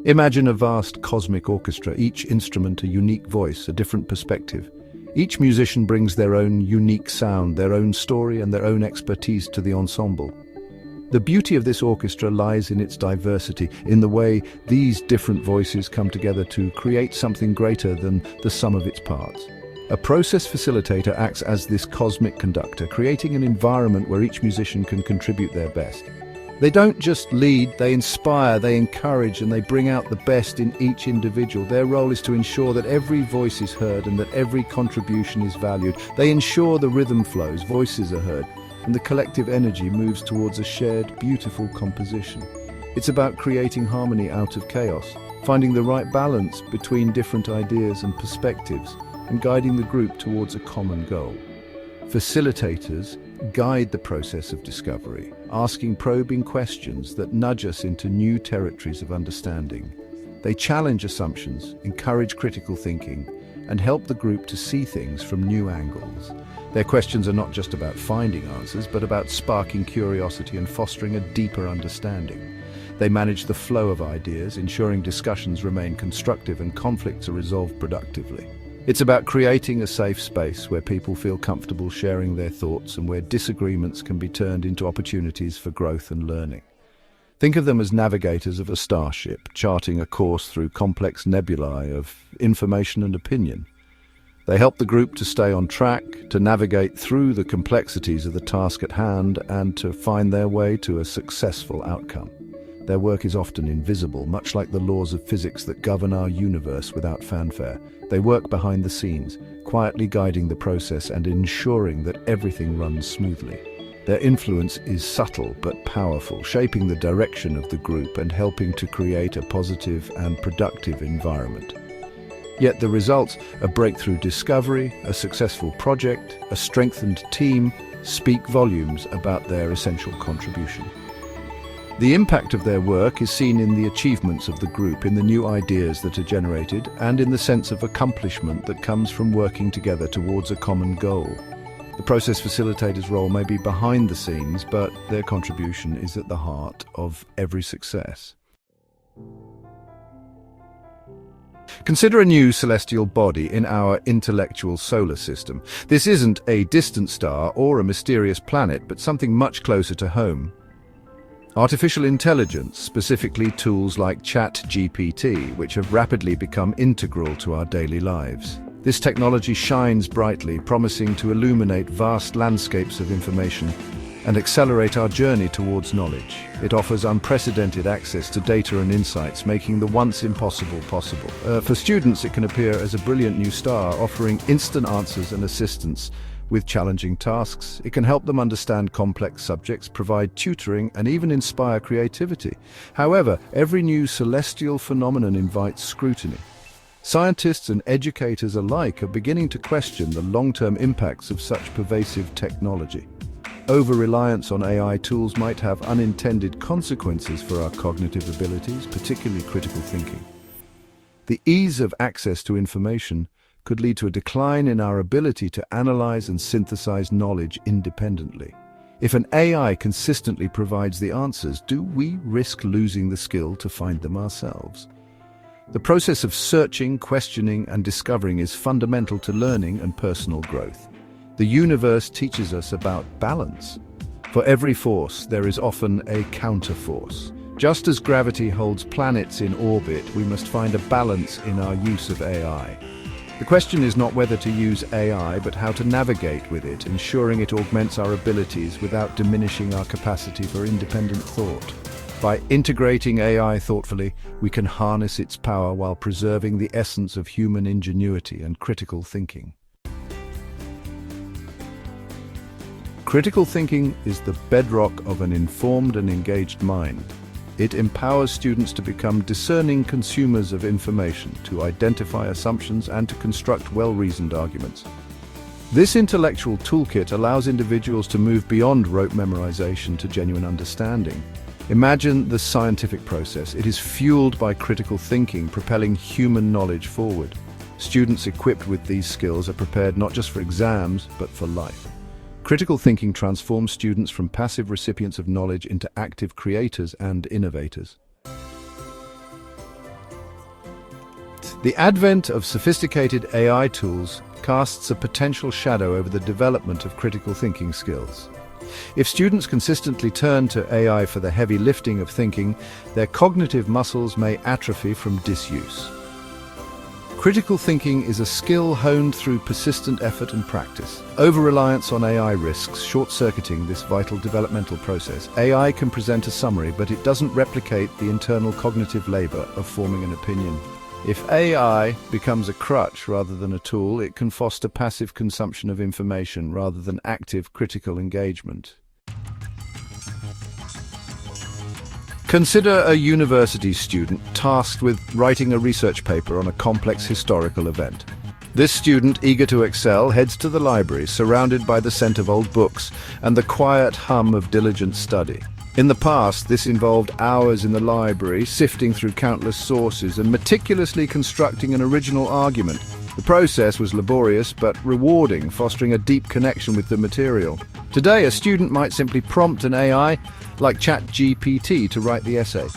Imagine a vast cosmic orchestra, each instrument a unique voice, a different perspective. Each musician brings their own unique sound, their own story, and their own expertise to the ensemble. The beauty of this orchestra lies in its diversity, in the way these different voices come together to create something greater than the sum of its parts. A process facilitator acts as this cosmic conductor, creating an environment where each musician can contribute their best. They don't just lead, they inspire, they encourage, and they bring out the best in each individual. Their role is to ensure that every voice is heard and that every contribution is valued. They ensure the rhythm flows, voices are heard, and the collective energy moves towards a shared, beautiful composition. It's about creating harmony out of chaos, finding the right balance between different ideas and perspectives, and guiding the group towards a common goal. Facilitators guide the process of discovery, asking probing questions that nudge us into new territories of understanding. They challenge assumptions, encourage critical thinking, and help the group to see things from new angles. Their questions are not just about finding answers, but about sparking curiosity and fostering a deeper understanding. They manage the flow of ideas, ensuring discussions remain constructive and conflicts are resolved productively. It's about creating a safe space where people feel comfortable sharing their thoughts and where disagreements can be turned into opportunities for growth and learning. Think of them as navigators of a starship, charting a course through complex nebulae of information and opinion. They help the group to stay on track, to navigate through the complexities of the task at hand, and to find their way to a successful outcome. Their work is often invisible, much like the laws of physics that govern our universe without fanfare. They work behind the scenes, quietly guiding the process and ensuring that everything runs smoothly. Their influence is subtle but powerful, shaping the direction of the group and helping to create a positive and productive environment. Yet the results, a breakthrough discovery, a successful project, a strengthened team, speak volumes about their essential contribution. The impact of their work is seen in the achievements of the group, in the new ideas that are generated, and in the sense of accomplishment that comes from working together towards a common goal. The process facilitator's role may be behind the scenes, but their contribution is at the heart of every success. Consider a new celestial body in our intellectual solar system. This isn't a distant star or a mysterious planet, but something much closer to home. Artificial intelligence, specifically tools like ChatGPT, which have rapidly become integral to our daily lives. This technology shines brightly, promising to illuminate vast landscapes of information and accelerate our journey towards knowledge. It offers unprecedented access to data and insights, making the once impossible possible. For students, it can appear as a brilliant new star, offering instant answers and assistance with challenging tasks. It can help them understand complex subjects, provide tutoring, and even inspire creativity. However, every new celestial phenomenon invites scrutiny. Scientists and educators alike are beginning to question the long-term impacts of such pervasive technology. Over-reliance on AI tools might have unintended consequences for our cognitive abilities, particularly critical thinking. The ease of access to information could lead to a decline in our ability to analyze and synthesize knowledge independently. If an AI consistently provides the answers, do we risk losing the skill to find them ourselves? The process of searching, questioning, and discovering is fundamental to learning and personal growth. The universe teaches us about balance. For every force, there is often a counterforce. Just as gravity holds planets in orbit, we must find a balance in our use of AI. The question is not whether to use AI, but how to navigate with it, ensuring it augments our abilities without diminishing our capacity for independent thought. By integrating AI thoughtfully, we can harness its power while preserving the essence of human ingenuity and critical thinking. Critical thinking is the bedrock of an informed and engaged mind. It empowers students to become discerning consumers of information, to identify assumptions, and to construct well-reasoned arguments. This intellectual toolkit allows individuals to move beyond rote memorization to genuine understanding. Imagine the scientific process. It is fueled by critical thinking, propelling human knowledge forward. Students equipped with these skills are prepared not just for exams, but for life. Critical thinking transforms students from passive recipients of knowledge into active creators and innovators. The advent of sophisticated AI tools casts a potential shadow over the development of critical thinking skills. If students consistently turn to AI for the heavy lifting of thinking, their cognitive muscles may atrophy from disuse. Critical thinking is a skill honed through persistent effort and practice. Over-reliance on AI risks short-circuiting this vital developmental process. AI can present a summary, but it doesn't replicate the internal cognitive labor of forming an opinion. If AI becomes a crutch rather than a tool, it can foster passive consumption of information rather than active critical engagement. Consider a university student tasked with writing a research paper on a complex historical event. This student, eager to excel, heads to the library, surrounded by the scent of old books and the quiet hum of diligent study. In the past, this involved hours in the library, sifting through countless sources and meticulously constructing an original argument. The process was laborious but rewarding, fostering a deep connection with the material. Today, a student might simply prompt an AI like ChatGPT to write the essay.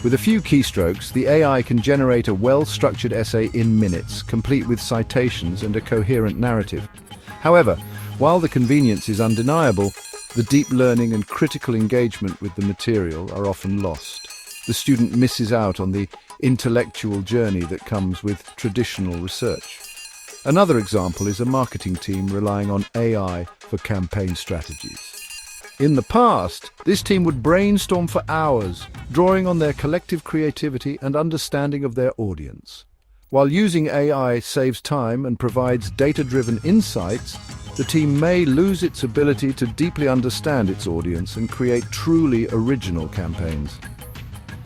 With a few keystrokes, the AI can generate a well-structured essay in minutes, complete with citations and a coherent narrative. However, while the convenience is undeniable, the deep learning and critical engagement with the material are often lost. The student misses out on the intellectual journey that comes with traditional research. Another example is a marketing team relying on AI for campaign strategies. In the past, this team would brainstorm for hours, drawing on their collective creativity and understanding of their audience. While using AI saves time and provides data-driven insights, the team may lose its ability to deeply understand its audience and create truly original campaigns.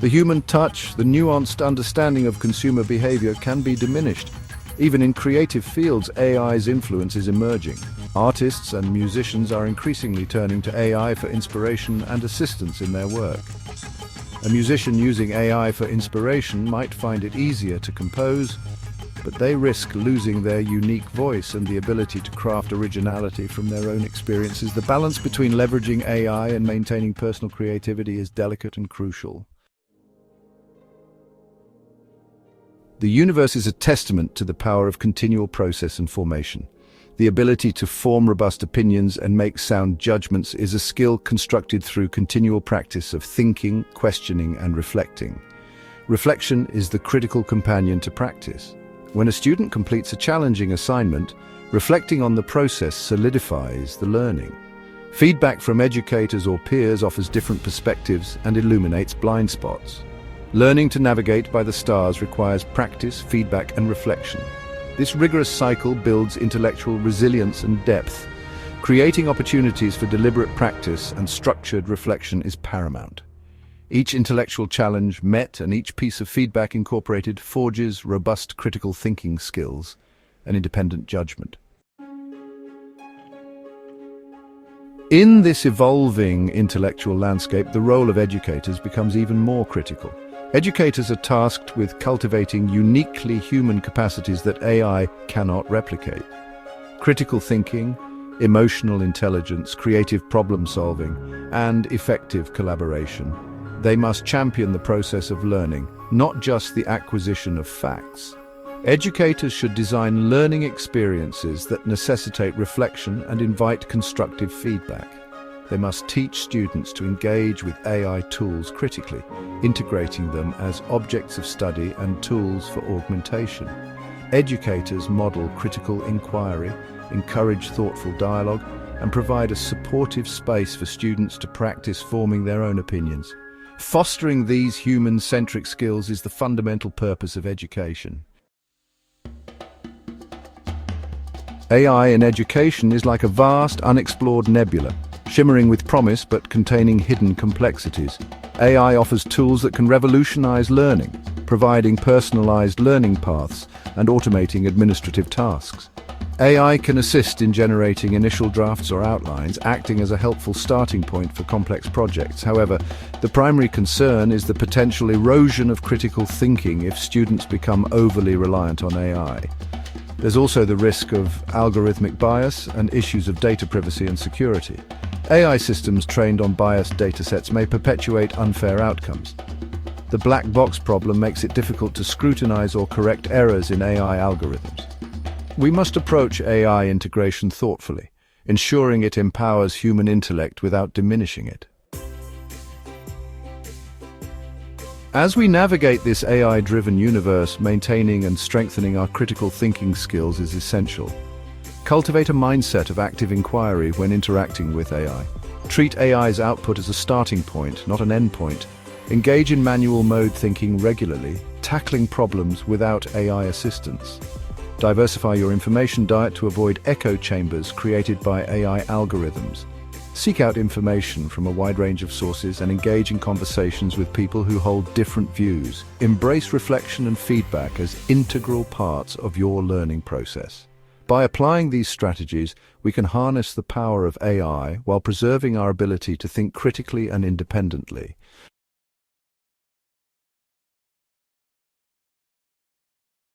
The human touch, the nuanced understanding of consumer behavior can be diminished. Even in creative fields, AI's influence is emerging. Artists and musicians are increasingly turning to AI for inspiration and assistance in their work. A musician using AI for inspiration might find it easier to compose, but they risk losing their unique voice and the ability to craft originality from their own experiences. The balance between leveraging AI and maintaining personal creativity is delicate and crucial. The universe is a testament to the power of continual process and formation. The ability to form robust opinions and make sound judgments is a skill constructed through continual practice of thinking, questioning, and reflecting. Reflection is the critical companion to practice. When a student completes a challenging assignment, reflecting on the process solidifies the learning. Feedback from educators or peers offers different perspectives and illuminates blind spots. Learning to navigate by the stars requires practice, feedback, and reflection. This rigorous cycle builds intellectual resilience and depth. Creating opportunities for deliberate practice and structured reflection is paramount. Each intellectual challenge met and each piece of feedback incorporated forges robust critical thinking skills and independent judgment. In this evolving intellectual landscape, the role of educators becomes even more critical. Educators are tasked with cultivating uniquely human capacities that AI cannot replicate. Critical thinking, emotional intelligence, creative problem-solving, and effective collaboration. They must champion the process of learning, not just the acquisition of facts. Educators should design learning experiences that necessitate reflection and invite constructive feedback. They must teach students to engage with AI tools critically, integrating them as objects of study and tools for augmentation. Educators model critical inquiry, encourage thoughtful dialogue, and provide a supportive space for students to practice forming their own opinions. Fostering these human-centric skills is the fundamental purpose of education. AI in education is like a vast, unexplored nebula, shimmering with promise but containing hidden complexities. AI offers tools that can revolutionize learning, providing personalized learning paths and automating administrative tasks. AI can assist in generating initial drafts or outlines, acting as a helpful starting point for complex projects. However, the primary concern is the potential erosion of critical thinking if students become overly reliant on AI. There's also the risk of algorithmic bias and issues of data privacy and security. AI systems trained on biased datasets may perpetuate unfair outcomes. The black box problem makes it difficult to scrutinize or correct errors in AI algorithms. We must approach AI integration thoughtfully, ensuring it empowers human intellect without diminishing it. As we navigate this AI-driven universe, maintaining and strengthening our critical thinking skills is essential. Cultivate a mindset of active inquiry when interacting with AI. Treat AI's output as a starting point, not an endpoint. Engage in manual mode thinking regularly, tackling problems without AI assistance. Diversify your information diet to avoid echo chambers created by AI algorithms. Seek out information from a wide range of sources and engage in conversations with people who hold different views. Embrace reflection and feedback as integral parts of your learning process. By applying these strategies, we can harness the power of AI while preserving our ability to think critically and independently.